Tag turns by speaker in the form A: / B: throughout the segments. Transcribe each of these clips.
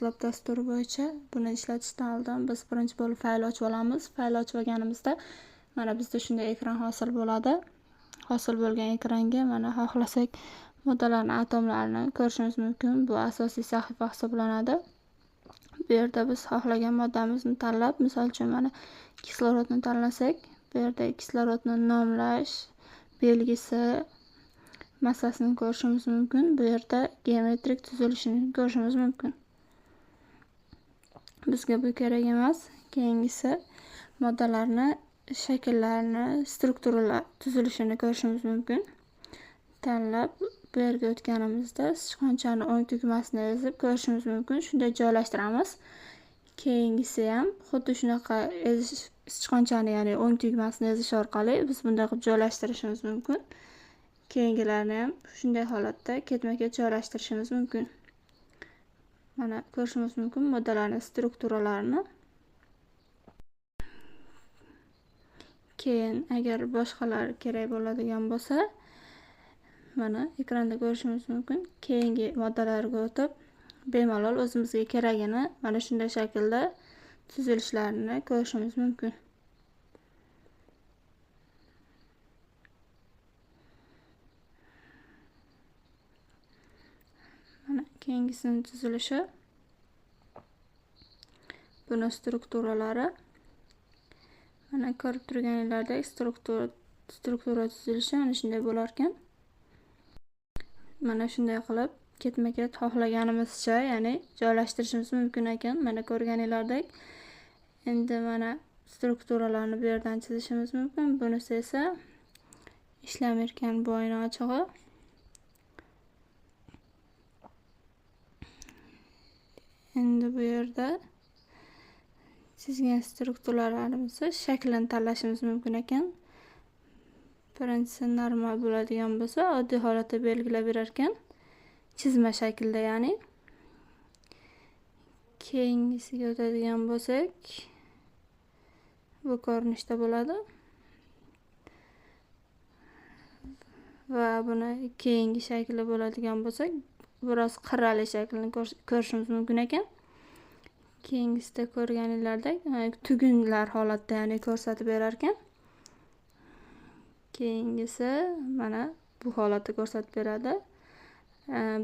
A: Dastlab dasturi bo'yicha buni ishlatishdan oldin biz birinchi bo'lib fayl ochib olamiz. Fayl ochib olganimizda mana bizda shunday ekran hosil bo'ladi. Hosil bo'lgan ekranga mana xohlasak moddalarning atomlarini ko'rishimiz mumkin. Bu asosiy sahifa hisoblanadi. Bu yerda biz xohlagan moddamizni tanlab, misol uchun mana kislorodni tanlasak, bu yerda kislorodni nomlash belgisi massasini ko'rishimiz mumkin. Bu yerda geometrik tuzilishini ko'rishimiz mumkin. Bizga bu kerak emas. Keyingisi moddalarni shakllarini, strukturalar tuzilishini ko'rishimiz mumkin. Tanlab bu yerga o'tganimizda sichqonchani o'ng tugmasini ezib ko'rishimiz mumkin. Shunday joylashtiramiz. Keyingisi ham xuddi shunaqa sichqonchani, ya'ni o'ng tugmasini ezish orqali biz bunday qilib joylashtirishimiz mumkin. Keyingilarni ham shunday holatda ketma-ket joylashtirishimiz mumkin. Mana ko'rishimiz mumkin moddalarning strukturalarini. Keyin agar boshqalar kerak bo'ladigan bo'lsa, mana ekranda ko'rishimiz mumkin. Keyingi moddalarga o'tib, bemalol o'zimizga keragini mana shunday shaklda tuzilishlarini ko'rishimiz mumkin. Mana keyingisini tuzilishi. Buni strukturalari. Mana ko'rib turganinglardek struktura tuzilishi mana shunday bo'lar ekan. Mana shunday qilib ketma-ket xohlaganimizcha, ya'ni joylashtirishimiz mumkin ekan. Mana ko'rganinglardek. Endi mana strukturalarni bu yerdan chizishimiz mumkin. Bunisi esa ishlamayotgan bu oyna ochig'i. Endi bu yerda chizgan strukturalarimizni shaklini tanlashimiz mumkin ekan. Birinchisi normal bo'ladigan bo'lsa, oddiy holatda belgilab berar ekan. Chizma shaklda, ya'ni. Keyingisiga o'tadigan bo'lsak, bu ko'rinishda bo'ladi. Va buni keyingi shakli bo'ladigan bo'lsak, biroz qirrali shaklini ko'rishimiz mumkin ekan. Keyingisida ko'rganinglardek tugunlar holatda, ya'ni ko'rsatib berar ekan. Keyingisi mana bu holatda ko'rsatib beradi.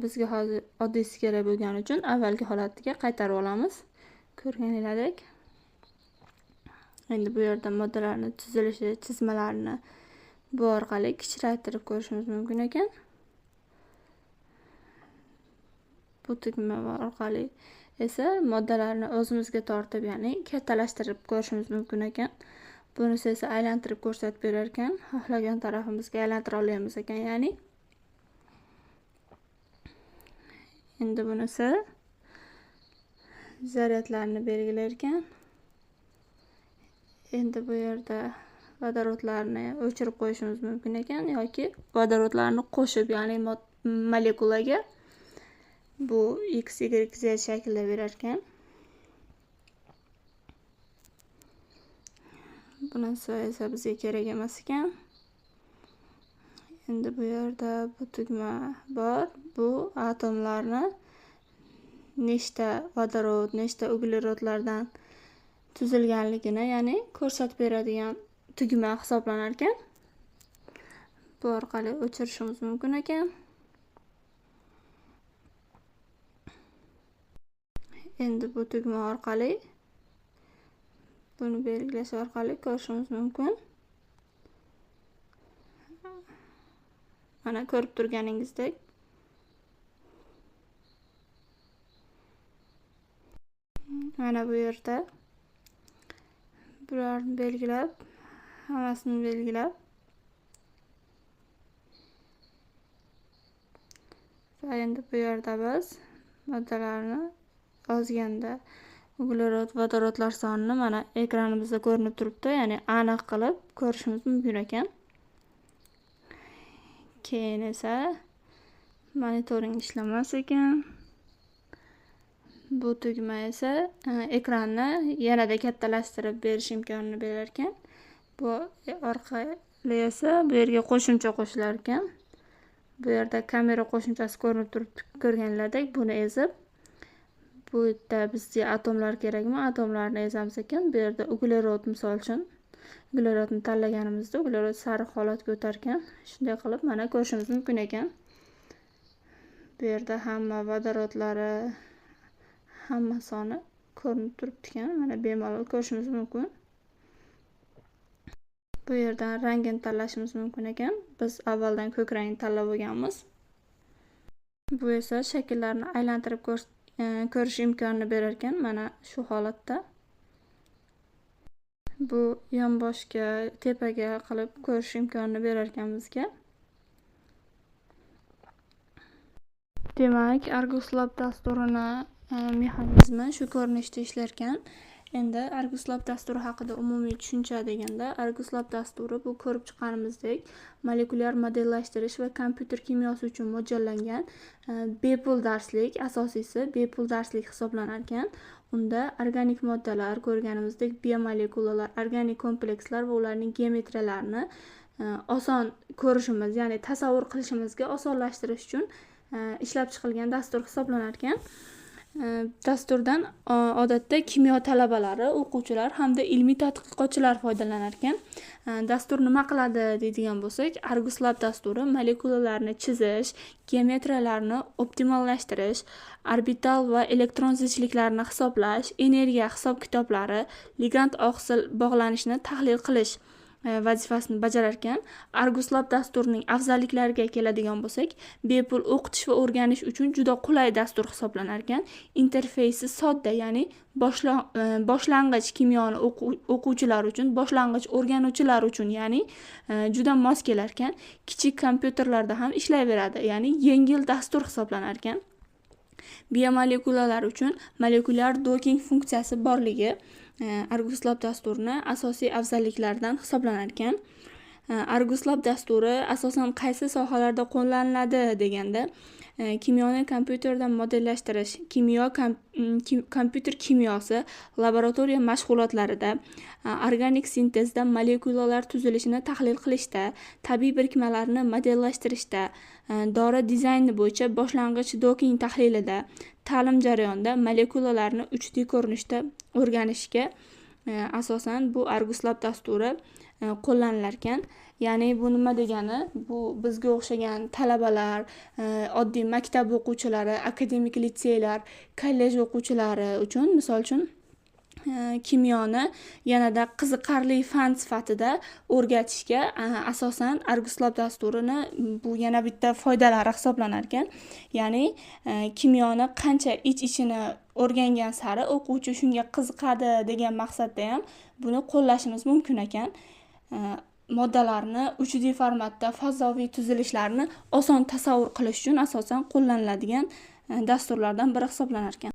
A: Bizga hozir oddiysi kerak bo'lgani uchun avvalgi holatiga qaytarib olamiz. Ko'rganinglardek. Endi bu yerda moddalarning tuzilishi, chizmalarini bu orqali kichraytirib ko'rishimiz mumkin ekan. Bu tugma orqali esa moddalarni o'zimizga tortib, ya'ni kattalashtirib ko'rishimiz mumkin ekan. Bunisi esa aylantirib ko'rsatib berar ekan. Xohlagan tarafimizga aylantira olamiz ekan, ya'ni. Endi bunisi zaryadlarni belgilar ekan. Endi bu yerda vodorodlarni o'chirib qo'yishimiz mumkin ekan yoki vodorodlarni qo'shib, ya'ni molekulaga bu X, Y, Z shaklda berar ekan. Bunisi esa bizga kerak emas ekan. Endi bu yerda bu tugma bor. Bu atomlarni nechta vodorod, nechta uglerodlardan tuzilganligini, ya'ni ko'rsatib beradigan tugma hisoblanar ekan. Bu orqali o'chirishimiz mumkin ekan. Endi bu tugma orqali buni belgilash orqali ko'rishimiz mumkin. Mana ko'rib turganingizdek. Mana bu yerda bularni belgilab, hammasini belgilab va endi bu yerda biz moddalarni yozganda uglerod, vodorodlar sonini mana ekranimizda ko'rinib turibdi, ya'ni aniq qilib ko'rishimiz mumkin ekan. Keyin esa monitoring ishlamas ekan. Bu tugma esa ekranni yanada kattalashtirib berish imkonini berar ekan. Bu orqali esa bu yerga qo'shimcha qo'shilar ekan. Bu yerda kamera qo'shimchasi ko'rinib turibdi, ko'rganinglardek. Buni ezib bu yerda bizga atomlar kerakmi? Atomlarni yozamiz ekan. Bu yerda uglerod misol uchun uglerodni tanlaganimizda uglerod sariq holatga o'tar ekan. Shunday qilib mana ko'rishimiz mumkin ekan. Bu yerda hamma vodorodlari hamma soni ko'rinib turibdi ekan. Mana bemalol ko'rishimiz mumkin. Bu yerdan rangini tanlashimiz mumkin ekan. Biz avvaldan ko'k rangni tanlab olganmiz. Bu esa shakllarni aylantirib ko'rish imkonini berar ekan. Mana shu holatda. Bu yonboshga, tepaga qilib ko'rish imkonini berar ekan bizga. Demak, Argus Lab dasturini mexanizmi shu ko'rinishda ishlar ekan. Endi Argus Lab dasturi haqida umumiy tushuncha deganda, Argus Lab dasturi bu ko'rib chiqqanimizdek molekulyar modellashtirish va kompyuter kimyosi uchun mo'ljallangan bepul darslik, asosiysi bepul darslik hisoblanar ekan. Unda organik moddalar, ko'rganimizdek biomolekulalar, organik komplekslar va ularning geometriyalarini oson ko'rishimiz, ya'ni tasavvur qilishimizga osonlashtirish uchun ishlab chiqilgan dastur hisoblanar ekan. Dasturdan odatda kimyo talabalari, o'quvchilar hamda ilmiy tadqiqotchilar foydalanar ekan. Dastur nima qiladi deydigan bo'lsak, Argus Lab dasturi molekulalarni chizish, geometriyalarni optimallashtirish, orbital va elektron zichliklarini hisoblash, energiya hisob-kitoblari, ligand oqsil bog'lanishini tahlil qilish vazifasini bajarar ekan. Argus Lab dasturining afzalliklariga keladigan bo'lsak, bepul o'qitish va o'rganish uchun juda qulay dastur hisoblanar ekan. Interfeysi sodda, ya'ni boshlang'ich kimyoni o'quvchilar uchun, boshlang'ich o'rganuvchilar uchun, ya'ni juda mos kelar ekan. Kichik kompyuterlarda ham ishlayveradi, ya'ni yengil dastur hisoblanar ekan. Biomolekulalar uchun molekulyar docking funksiyasi borligi Argus Lab dasturini asosiy afzalliklaridan hisoblanar ekan. Argus Lab dasturi asosan qaysi sohalarda qo'llaniladi deganda, kimyoni kompyuterda modellashtirish, kompyuter kimyosi, laboratoriya mashg'ulotlarida, organik sintezda molekulalar tuzilishini tahlil qilishda, tabiiy birikmalarni modellashtirishda, dori dizayni bo'yicha boshlang'ich docking tahlilida, ta'lim jarayonida molekulalarni 3D ko'rinishda o'rganishga asosan bu Argus Lab dasturi qo'llanilar ekan. Ya'ni bu nima degani? Bu bizga o'xshagan talabalar, oddiy maktab o'quvchilari, akademik litseylar, kollej o'quvchilari uchun, misol uchun, kimyoni yanada qiziqarli fan sifatida o'rgatishga asosan Argus Lab dasturini bu yana bitta foydalari hisoblanar ekan. Ya'ni kimyoni qancha ichini o'rgangan sari o'quvchi shunga qiziqadi degan maqsadda ham buni qo'llashimiz mumkin ekan. Moddalarni 3D formatda fazoviy tuzilishlarini oson tasavvur qilish uchun asosan qo'llaniladigan dasturlardan biri hisoblanar ekan.